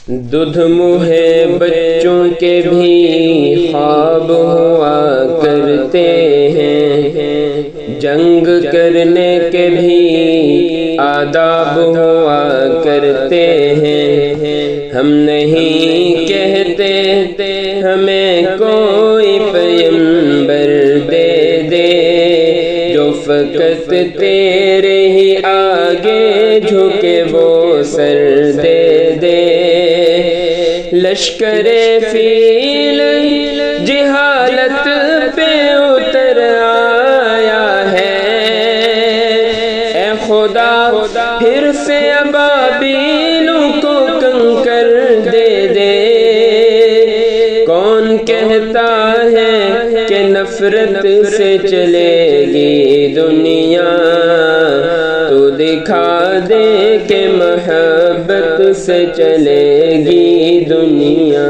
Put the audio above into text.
دودھ منہ بچوں کے بھی خواب ہوا کرتے ہیں، جنگ کرنے کے بھی آداب ہوا کرتے ہیں۔ ہم نہیں کہتے ہمیں کوئی پیمبر دے دے، جو فقط تیرے ہی آگے جھکے وہ سر دے دے۔ لشکر فیل جہالت پہ اتر آیا ہے، اے خدا پھر سے ابابیلوں کو کنکر دے دے۔ کون کہتا ہے کہ نفرت سے چلے گی دنیا، تو دکھا دے کہ محبت سے چلے گی دنیا۔